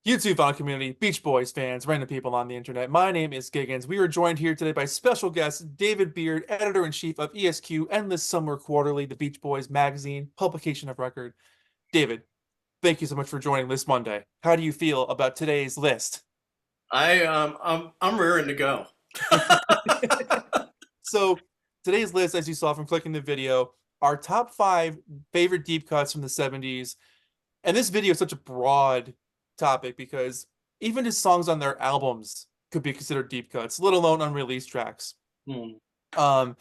YouTube fun community, Beach Boys fans, random people on the internet. My name is Giggens. We are joined here today by special guest David Beard, editor-in-chief of ESQ, Endless Summer Quarterly, the Beach Boys magazine, publication of record. David, thank you so much for joining this Monday. How do you feel about today's list? I'm raring to go. So today's list, as you saw from clicking the video, our top five favorite deep cuts from the 70s. And this video is such a broad topic because even just songs on their albums could be considered deep cuts, let alone unreleased tracks. Hmm. Um,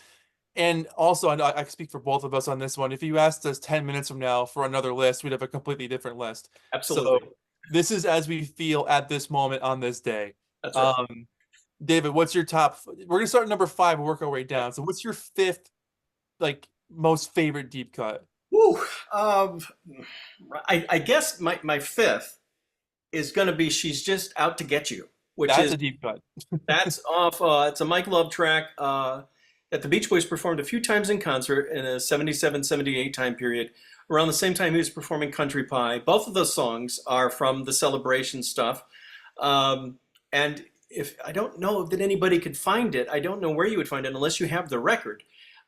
and also, I speak for both of us on this one. If you asked us 10 minutes from now for another list, we'd have a completely different list. So Absolutely. this is as we feel at this moment on this day. That's right. David, what's your top? We're gonna start at number five and work our way down. So what's your fifth, like, most favorite deep cut? Woo. Um, I guess my fifth is going to be "She's Just Out to Get You," which That's is a deep cut. that's off. It's a Mike Love track that the Beach Boys performed a few times in concert in a 77, 78 time period. Around the same time he was performing Country Pie. Both of those songs are from the Celebration stuff. And if I don't know that anybody could find it, I don't know where you would find it unless you have the record.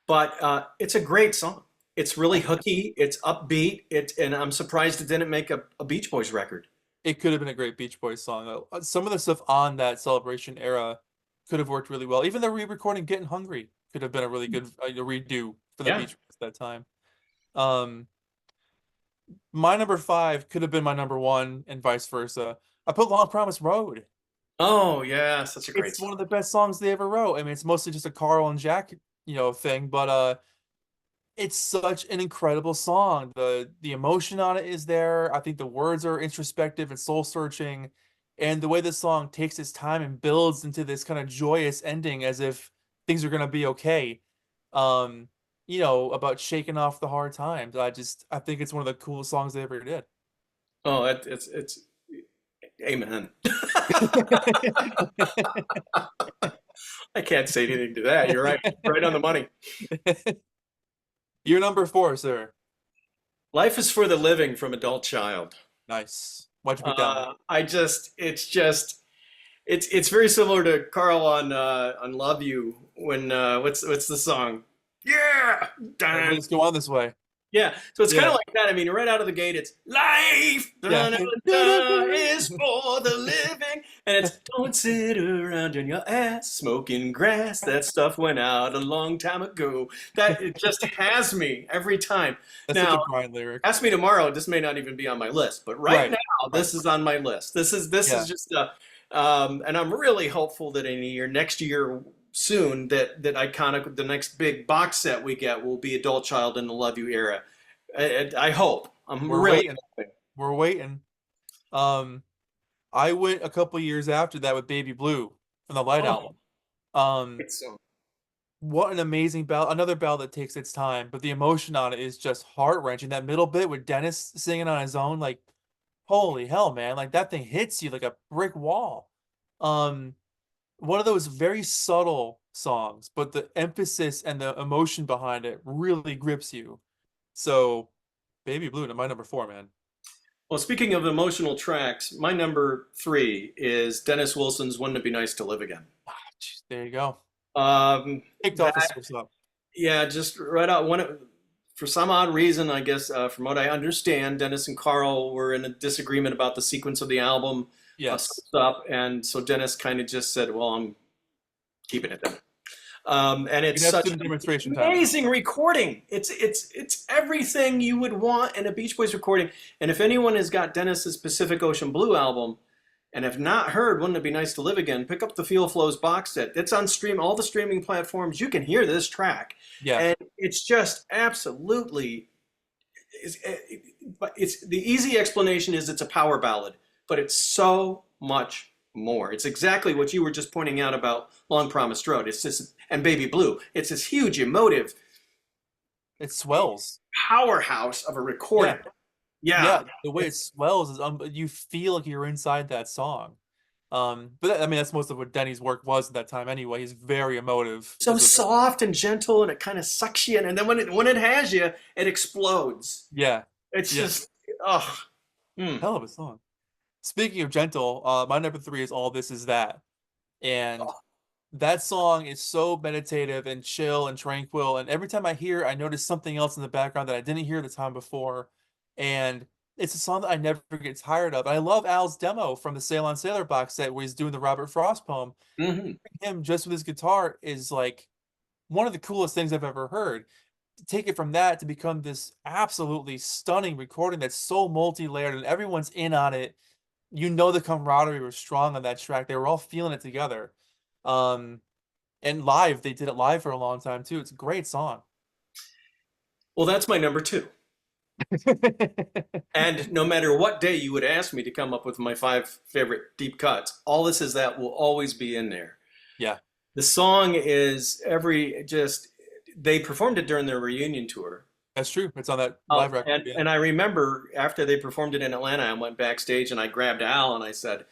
But it's a great song. It's really hooky. It's upbeat. And I'm surprised it didn't make a Beach Boys record. It could have been a great Beach Boys song. Some of the stuff on that Celebration era could have worked really well. Even the re-recording "Getting Hungry" could have been a really good redo for the Yeah. Beach Boys at that time. Um, my number five could have been my number one, and vice versa. I put "Long Promise Road." Oh yeah, such a great It's one song. of the best songs they ever wrote. I mean, it's mostly just a Carl and Jack, thing, but it's such an incredible song. The emotion on it is there. I think the words are introspective and soul searching, and the way this song takes its time and builds into this kind of joyous ending as if things are gonna be okay. Um, about shaking off the hard times. I think it's one of the coolest songs they ever did. Oh, it's amen. I can't say anything to that. You're right. Right on the money. You're number four, sir. Life is for the living from Adult Child. Nice. Why'd you pick that one? It's very similar to Carl on Love You when what's the song? Yeah, dun, Let's go on this way. yeah. So it's kind of Yeah. like that. I mean, right out of the gate, it's life Yeah. dun, dun, dun, is for the living, and it's don't sit around on your ass smoking grass. That stuff went out a long time ago. That it just has me every time. That's such a Now, Brian lyric. ask me tomorrow. This may not even be on my list, but right Right. now, Right. this is on my list. This is Yeah. just a, and I'm really hopeful that in a year, next year, soon, that iconic, the next big box set we get will be Adult Child in the Love You era. I hope. I'm We're really waiting. hoping. We're waiting. Um, I went a couple years after that with Baby Blue from the Light Oh, album. Um, it's so. what an amazing ballad. Another ballad that takes its time, but the emotion on it is just heart-wrenching. That middle bit with Dennis singing on his own, like, holy hell, man. Like that thing hits you like a brick wall. Um, one of those very subtle songs, but the emphasis and the emotion behind it really grips you. So, Baby Blue, my number four, man. Well, speaking of emotional tracks, my number three is Dennis Wilson's "Wouldn't It Be Nice to Live Again." Jeez, there you go. Kicked off the That surf's up. Yeah, just right out for some odd reason, I guess, from what I understand, Dennis and Carl were in a disagreement about the sequence of the album, some Yes. stuff, and so Dennis kind of just said, "Well, I'm keeping it then." And We can it's have such student an demonstration time. amazing recording. It's everything you would want in a Beach Boys recording. And if anyone has got Dennis's Pacific Ocean Blue album and have not heard "Wouldn't It Be Nice to Live Again," pick up the Feel Flows box set. It's on all the streaming platforms. You can hear this track, Yeah. and it's just absolutely. It's the easy explanation is it's a power ballad, but it's so much more. It's exactly what you were just pointing out about "Long Promised Road." It's just and "Baby Blue." It's this huge emotive It swells. powerhouse of a Yeah. recording. Yeah, Yeah. The way it swells is you feel like you're inside that song. But I mean that's most of what Denny's work was at that time anyway. He's very emotive so soft and gentle, and it kind of sucks you in. And then when it has you, it explodes. yeah. It's Yeah. just oh, mm. Hell of a song. Speaking of gentle, my number three is All This Is That. And Oh, that song is so meditative and chill and tranquil. And every time I hear it, I notice something else in the background that I didn't hear the time before. And it's a song that I never get tired of. I love Al's demo from the Sail on Sailor box set where he's doing the Robert Frost poem. mhm. Him just with his guitar is like one of the coolest things I've ever heard. To take it from that to become this absolutely stunning recording that's so multi-layered and everyone's in on it. You know the camaraderie was strong on that track. They were all feeling it together. Um, and live, they did it live for a long time too. It's a great song. Well, that's my number two. And no matter what day you would ask me to come up with my five favorite deep cuts, All This Is That will always be in there. Yeah, The song is every just they performed it during their reunion tour. that's true. It's on that live record. Yeah. And I remember after they performed it in Atlanta, I went backstage and I grabbed Al and I said,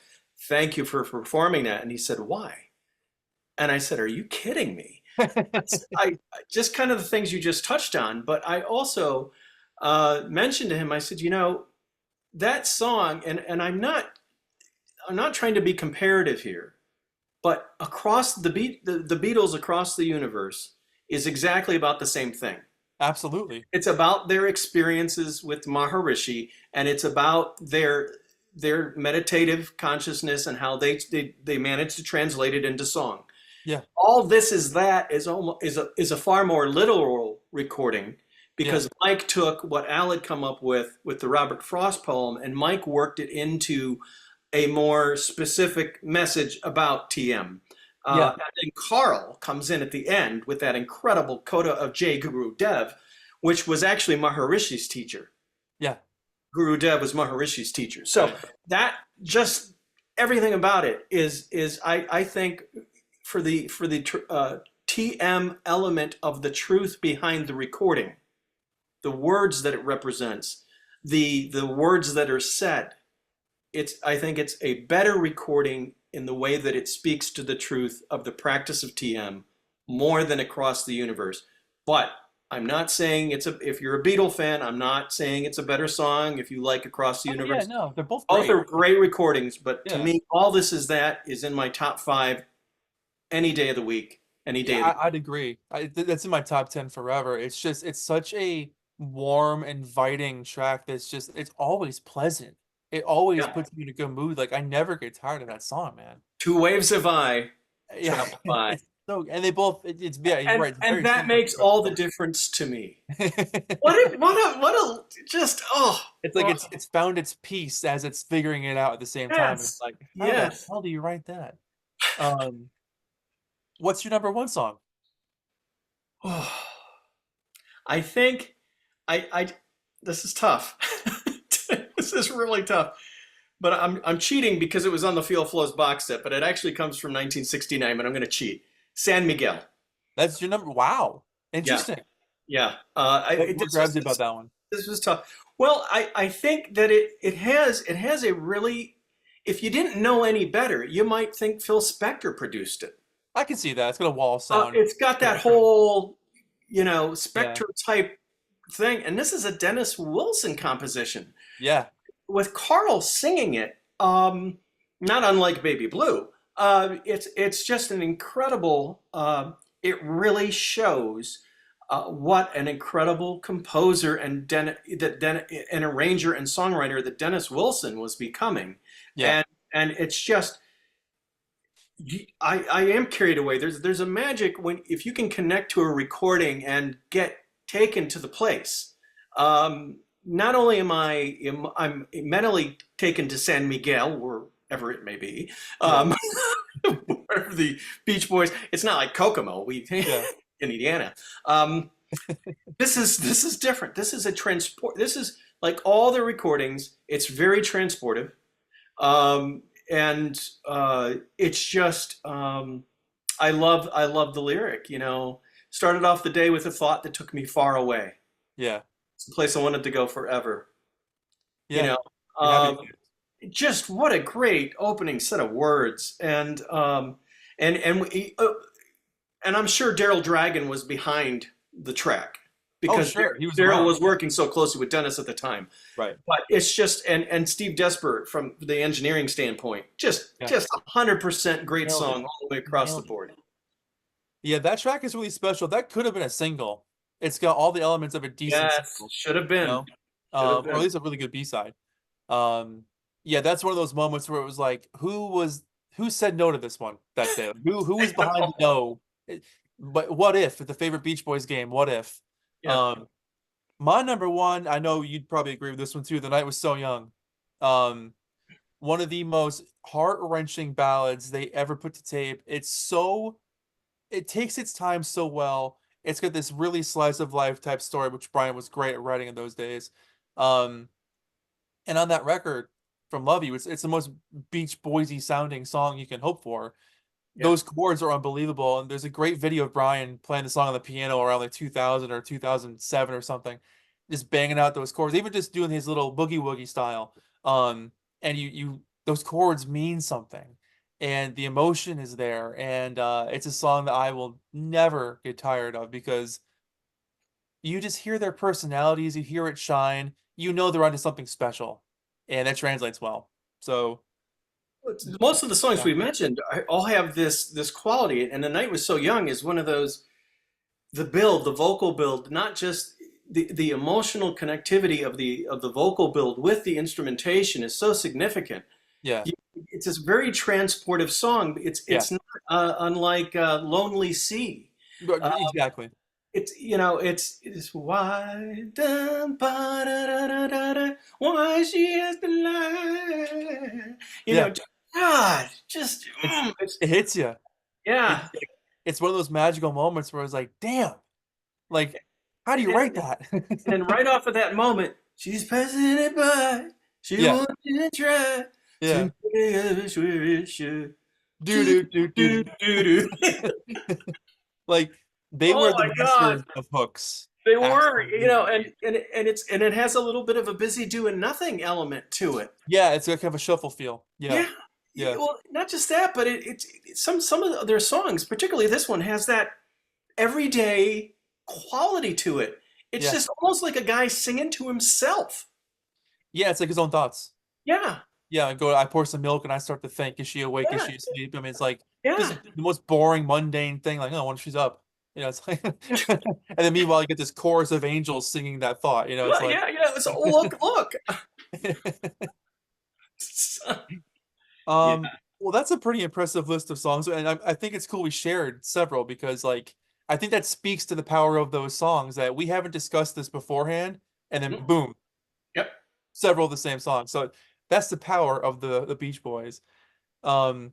"Thank you for performing that." And he said, "Why?" And I said, "Are you kidding me?" Just kind of the things you just touched on, but I also mentioned to him, I said, that song, and I'm not trying to be comparative here, but across the Beatles across the universe is exactly about the same thing. Absolutely. It's about their experiences with Maharishi, and it's about their meditative consciousness and how they manage to translate it into song. Yeah. All This Is That is a far more literal recording Yeah. because Mike took what Al had come up with the Robert Frost poem, and Mike worked it into a more specific message about TM. Yeah. And then Carl comes in at the end with that incredible coda of Jay Guru Dev, which was actually Maharishi's teacher. Yeah. Guru Dev was Maharishi's teacher. So Right. that just everything about it is I think for the TM element of the truth behind the recording, the words that it represents, the words that are said. I think it's a better recording in the way that it speaks to the truth of the practice of TM more than Across the Universe. But I'm not saying if you're a Beatle fan, I'm not saying it's a better song if you like Across the Oh yeah, Universe. no, they're both Both great. are great recordings, but to Yeah. me, All This Is That is in my top five any day of the week, any day Yeah, of the I'd agree. That's in my top 10 forever. It's just, it's such a warm, inviting track that's just, it's always pleasant. It always yeah. puts me in a good mood. Like, I never get tired of that song, man. Two waves of I Yeah, travel by. it's so, and they both, yeah, you're right. It's And very that similar to makes the all the rest difference to me. of What a just It's like it's found its peace as it's figuring it out at the same time. It's yes. like, how the Yes. hell do you write that? Um, what's your number one song? I think I this is tough. This is really tough. But I'm cheating because it was on the Feel Flows box set, but it actually comes from 1969, but I'm going to cheat. San Miguel. That's your number. Wow, Yeah. interesting. Yeah. What grabs you about that one? This was tough. Well, I think that it has a really if you didn't know any better, you might think Phil Spector produced it. I can see that. It's got a wall sound. It's got that Yeah. whole, Yeah. Spectre type thing, and this is a Dennis Wilson composition Yeah. with Carl singing it. Not unlike Baby Blue. It's just an incredible. It really shows what an incredible composer and an arranger and songwriter that Dennis Wilson was becoming, Yeah. and it's just I am carried away. There's a magic when if you can connect to a recording and get taken to the place. Not only I'm mentally taken to San Miguel, wherever it may be, Yeah. wherever the Beach Boys. It's not like Kokomo, Yeah. in Indiana. This is different. This is a transport. This is like all the recordings. It's very transportive. And it's just I love the lyric. Started off the day with a thought that took me far away. Yeah. It's a place I wanted to go forever. You Yeah. know, You're happy. um, just what a great opening set of words, and and I'm sure Daryl Dragon was behind the track. Oh, because sure, he was Daryl around. was working so closely with Dennis at the time. Right. But it's just and Steve Desper from the engineering standpoint, Yeah. just 100% great Nailed it. song all the way across the Nailed it. board. Yeah, that track is really special. That could have been a single. It's got all the elements of a decent Yes, single, should have you been. know, Should have or at been. least a really good B-side. Um, yeah, that's one of those moments where it was like, who said no to this one that day? Like, who was behind the no? But what if at the favorite Beach Boys game? What if? Yeah. Um, my number one, I know you'd probably agree with this one too. The Night Was So Young. Um, one of the most heart-wrenching ballads they ever put to tape. It takes its time so well. It's got this really slice of life type story, which Brian was great at writing in those days. Um, and on that record from Love You, it's the most Beach Boysy sounding song you can hope for. Yeah. Those chords are unbelievable, and there's a great video of Brian playing the song on the piano around like 2000 or 2007 or something, just banging out those chords, even just doing his little boogie woogie style. And you those chords mean something, and the emotion is there, and it's a song that I will never get tired of because you just hear their personalities, you hear it shine, you know they're onto something special, and that translates well. So Most of the songs yeah, we mentioned all have this quality, and The Night Was So Young is one of those. The build, the vocal build, not just the emotional connectivity of the vocal build with the instrumentation is so significant. yeah, You, it's this very transportive song. yeah, It's not unlike Lonely Sea. Uh, exactly. it's it's why dun, ba, da, da, da, da, da, why she has been lying. You Yeah, know, God, just it's it's it hits you. yeah. It's one of those magical moments where it's like, damn, like, how do And you then, write that? and then right off of that moment, she's passing it by. She Yeah, wants to try yeah. to wish you. Do do do do Do, do. do, do. Like they Oh were the my God. masters of hooks. They were, Absolutely. and it has a little bit of a busy doing nothing element to it. Yeah, it's got kind of a shuffle feel. Yeah, Yeah. yeah, Well, not just that, but some of their songs, particularly this one, has that everyday quality to it. It's yeah, just almost like a guy singing to himself. yeah. It's like his own thoughts. Yeah. Yeah, I pour some milk and I start to think, is she awake? Is Yeah. she asleep? I mean, it's like just Yeah. the most boring, mundane thing. Like, oh, I wonder if she's up. It's like, and then meanwhile, you get this chorus of angels singing that thought. It's Yeah, like, yeah, yeah. It's look. Yeah. um, well, that's a pretty impressive list of songs, and I think it's cool we shared several because, like, I think that speaks to the power of those songs that we haven't discussed this beforehand, and then Mhm. boom, Yep. several of the same songs. So that's the power of the Beach Boys. Um,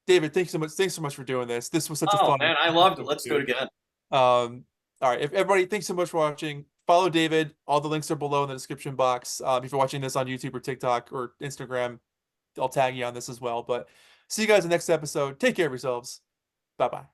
David, thanks so much. Thanks so much for doing this. This was such a Oh fun man, I loved it. episode, Let's do it dude. again. All right, if everybody, thanks so much for watching. Follow David. All the links are below in the description box. If you're watching this on YouTube or TikTok or Instagram, I'll tag you on this as well. But see you guys in the next episode. Take care of yourselves. Bye bye.